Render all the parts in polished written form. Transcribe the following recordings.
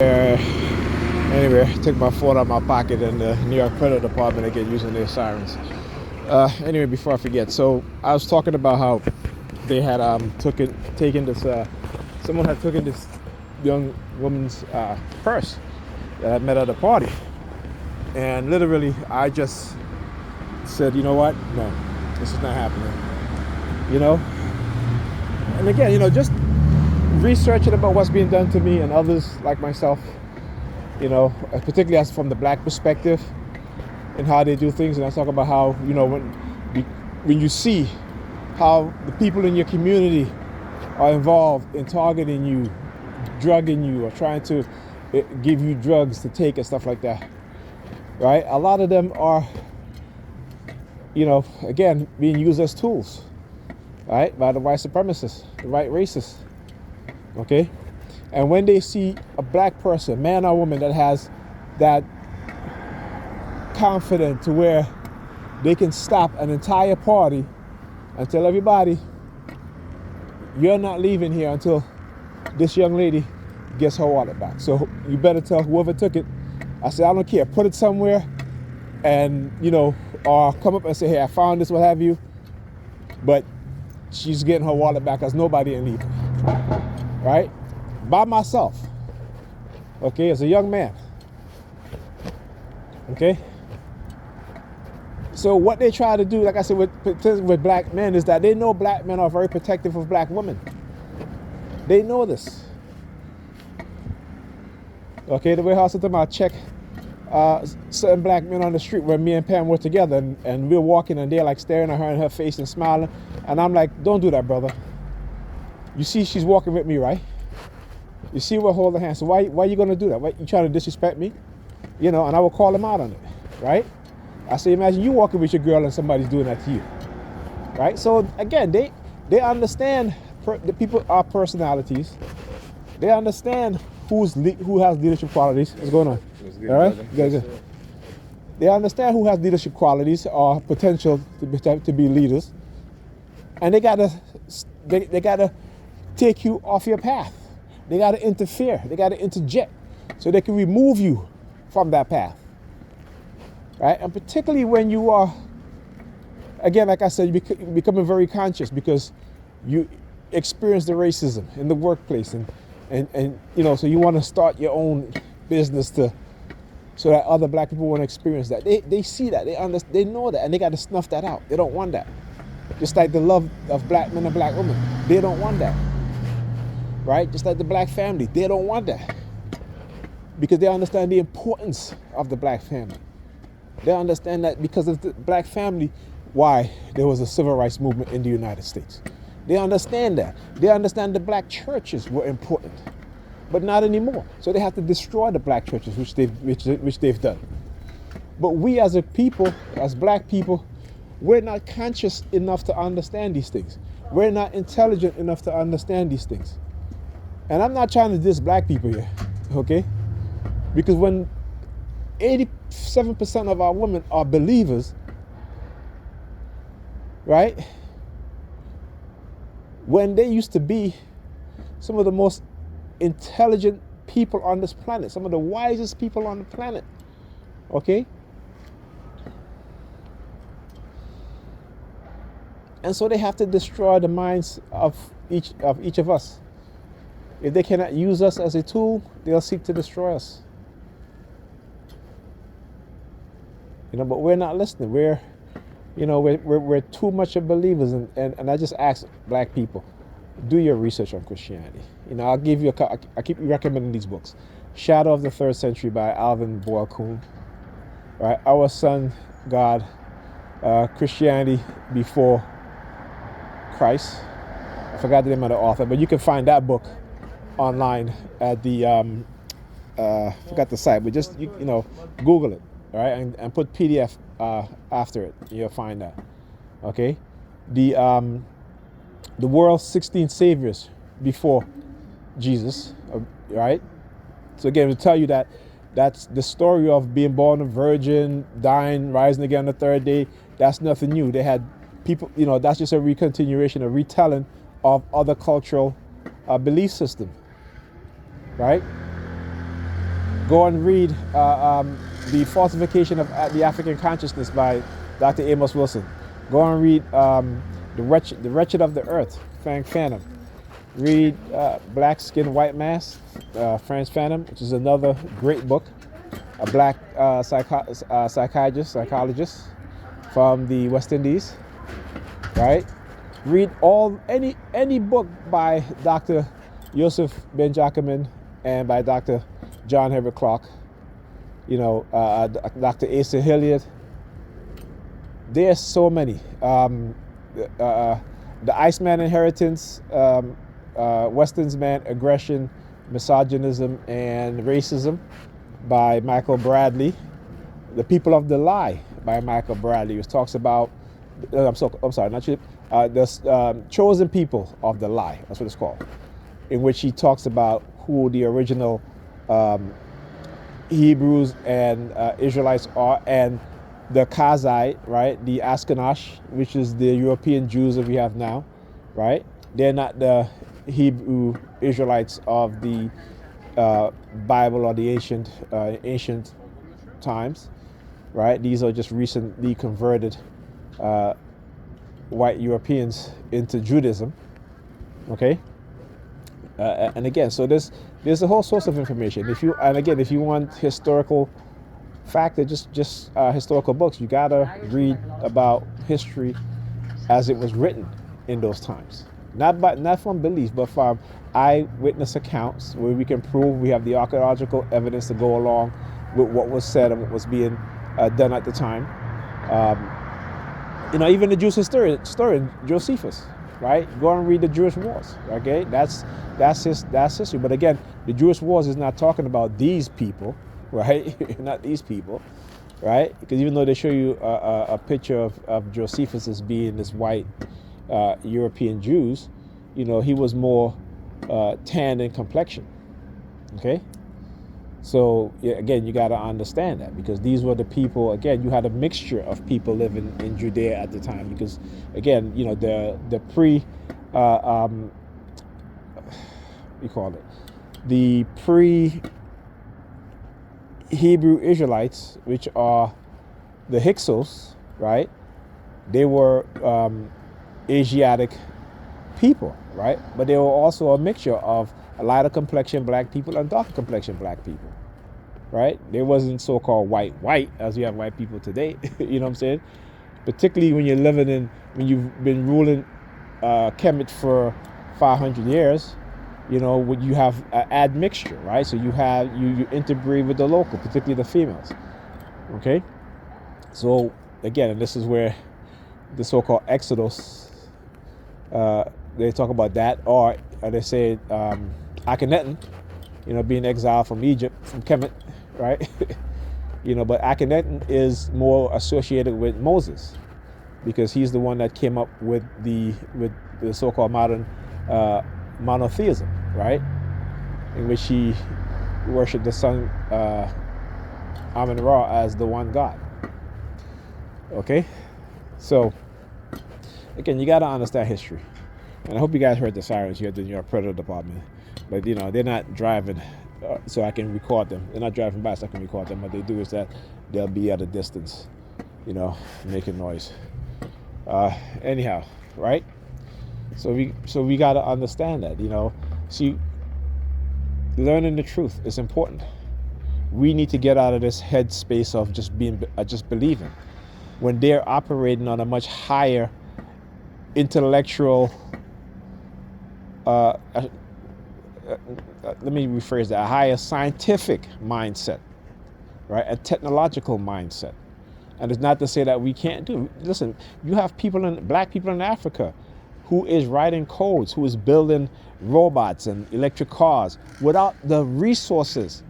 Anyway, I took my phone out of my pocket in the New York Credit Department again using their sirens. Anyway, before I forget, so I was talking about how they had taken this, someone had taken this young woman's purse that I met at a party. And literally, I just said, you know what? No, this is not happening. You know? And again, just researching about what's being done to me and others like myself, particularly as from the black perspective and how they do things. And I talk about how, when you see how the people in your community are involved in targeting you, drugging you, or trying to give you drugs to take and stuff like that, right? A lot of them are, again, being used as tools, right, by the white supremacists, the white racists, okay? And when they see a black person, man or woman, that has that confidence to where they can stop an entire party and tell everybody, you're not leaving here until this young lady gets her wallet back. So you better tell whoever took it. I said, I don't care, put it somewhere and, or come up and say, hey, I found this, what have you. But she's getting her wallet back because nobody ain't leaving, right? By myself, okay, as a young man, okay? So what they try to do, like I said, with black men is that they know black men are very protective of black women. They know this. Okay, the way how sometimes I check certain black men on the street where me and Pam were together and we're walking and they're like staring at her in her face and smiling. And I'm like, don't do that, brother. You see she's walking with me, right? You see we're holding hands. So why are you going to do that? Why you trying to disrespect me? And I will call them out on it, right? I say, imagine you walking with your girl and somebody's doing that to you, right? So again, they understand the people are personalities. They understand who has leadership qualities. What's going on? Good, all right? Good. They understand who has leadership qualities or potential to be leaders. And they gotta take you off your path. They gotta interfere. They gotta interject so they can remove you from that path. Right? And particularly when you are, again, like I said, you're becoming very conscious because you experience the racism in the workplace and so you want to start your own business so that other black people won't experience that. They see that, they know that, and they got to snuff that out. They don't want that. Just like the love of black men and black women, they don't want that. Right? Just like the black family, they don't want that. Because they understand the importance of the black family. They understand that because of the black family, why there was a civil rights movement in the United States. They understand that. They understand the black churches were important, but not anymore. So they have to destroy the black churches, which they've done. But we as a people, as black people, we're not conscious enough to understand these things. We're not intelligent enough to understand these things. And I'm not trying to diss black people here, okay? Because when 87% of our women are believers, right? When they used to be some of the most intelligent people on this planet, some of the wisest people on the planet, okay? And so they have to destroy the minds of each of us. If they cannot use us as a tool, they'll seek to destroy us. But we're not listening. We're too much of believers, and I just ask black people, do your research on Christianity. I'll give you I keep recommending these books. Shadow of the Third Century by Alvin Boyle Kuhn. Right, Our Sun God, Christianity Before Christ. I forgot the name of the author, but you can find that book online at the forgot the site, but just Google it. All right, and put PDF after it. You'll find that. Okay, the world's 16 saviors before Jesus. Right. So again, to tell you that that's the story of being born a virgin, dying, rising again on the third day. That's nothing new. They had people. That's just a recontinuation, a retelling of other cultural belief system. Right. Go and read The Falsification of the African Consciousness by Dr. Amos Wilson. Go and read The Wretched of the Earth, Frank Phantom. Read Black Skin, White Mask, Franz Fanon, which is another great book. A black psychologist from the West Indies, right? Read any book by Dr. Yosef Ben Jacobin and by Dr. John Herbert Clark, Dr. Asa Hilliard. There's so many. The Iceman Inheritance, Western's Man, Aggression, Misogynism, and Racism by Michael Bradley. The People of the Lie by Michael Bradley, which talks about, the Chosen People of the Lie, that's what it's called, in which he talks about who the original Hebrews and Israelites are, and the Kazite, right, the Ashkenazi, which is the European Jews that we have now, right? They're not the Hebrew Israelites of the Bible or the ancient times, right? These are just recently converted white Europeans into Judaism, okay? And again, so there's a whole source of information. If you want historical fact, just historical books, you gotta read about history as it was written in those times. Not from belief, but from eyewitness accounts where we can prove we have the archaeological evidence to go along with what was said and what was being done at the time. Even the Jewish historian Josephus, right? Go and read the Jewish Wars. Okay, that's history. But again, the Jewish Wars is not talking about these people, right? Not these people, right? Because even though they show you a picture of Josephus as being this white European Jews, he was more tan in complexion. Okay, so again, you got to understand that, because these were the people. Again, you had a mixture of people living in Judea at the time, because again, the pre the pre-Hebrew Israelites, which are the Hyksos, right? They were Asiatic people, right? But they were also a mixture of a lighter complexion black people and darker complexion black people, right? They wasn't so-called white as we have white people today. You know what I'm saying? Particularly when you've been ruling Kemet for 500 years, you have an admixture, right? So you interbreed with the local, particularly the females. Okay? So again, and this is where the so-called Exodus, they talk about that, or they say Akhenaten, being exiled from Egypt, from Kemet, right? But Akhenaten is more associated with Moses, because he's the one that came up with the so-called modern monotheism, right? In which he worshipped the sun Amun-Ra as the one God. Okay? So, again, you got to understand history. And I hope you guys heard the sirens here at the New York Predator Department. But, they're not driving so I can record them. They're not driving by so I can record them. What they do is that they'll be at a distance, making noise. Anyhow, right? So we got to understand that, See, learning the truth is important. We need to get out of this headspace of just believing, when they're operating on a much higher intellectual, let me rephrase that, a higher scientific mindset, right? A technological mindset. And it's not to say that we can't do it. Listen, you have black people in Africa who is writing codes, who is building robots and electric cars without the resources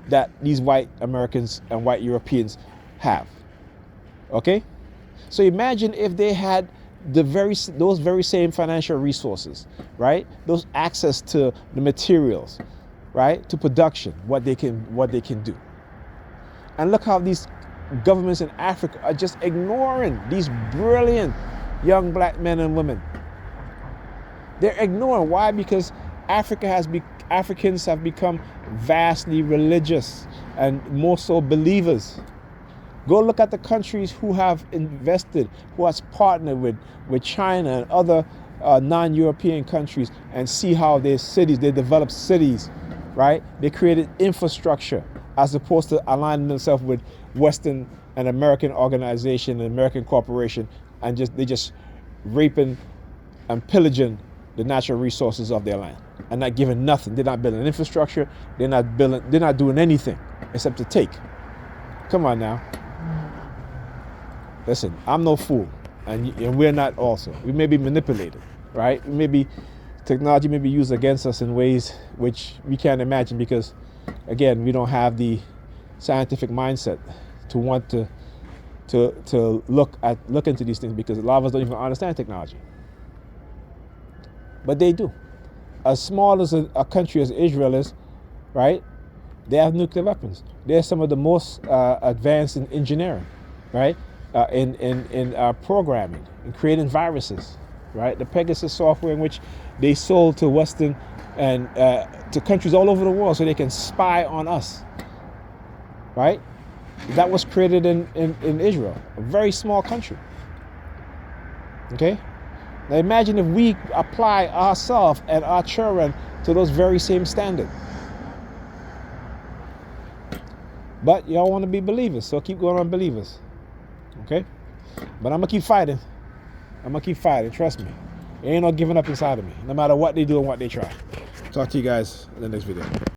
that these white Americans and white Europeans have. Okay? So imagine if they had those very same financial resources, right? Those access to the materials, right? To production, what they can do. And look how these governments in Africa are just ignoring these brilliant young black men and women. They're ignoring. Why? Because Africans have become vastly religious. and more so believers. Go look at the countries who have invested, who has partnered with China and other non-European countries, and see how their cities, they developed cities, right? They created infrastructure as opposed to aligning themselves with Western and American organization and American corporation, and they just raping and pillaging the natural resources of their land and not giving nothing. They're not building infrastructure. They're not doing anything except to take. Come on now. Listen, I'm no fool, and we're not also. We may be manipulated, right? Technology may be used against us in ways which we can't imagine because, again, we don't have the scientific mindset to want to look into these things, because a lot of us don't even understand technology. But they do. As small as a country as Israel is, right? They have nuclear weapons. They're some of the most advanced in engineering, right? In programming, in creating viruses, right? The Pegasus software, in which they sold to Western and to countries all over the world so they can spy on us, right? That was created in Israel, a very small country. Okay? Now imagine if we apply ourselves and our children to those very same standards. But y'all want to be believers, so keep going on believers. Okay? But I'm going to keep fighting. Trust me. There ain't no giving up inside of me, no matter what they do and what they try. Talk to you guys in the next video.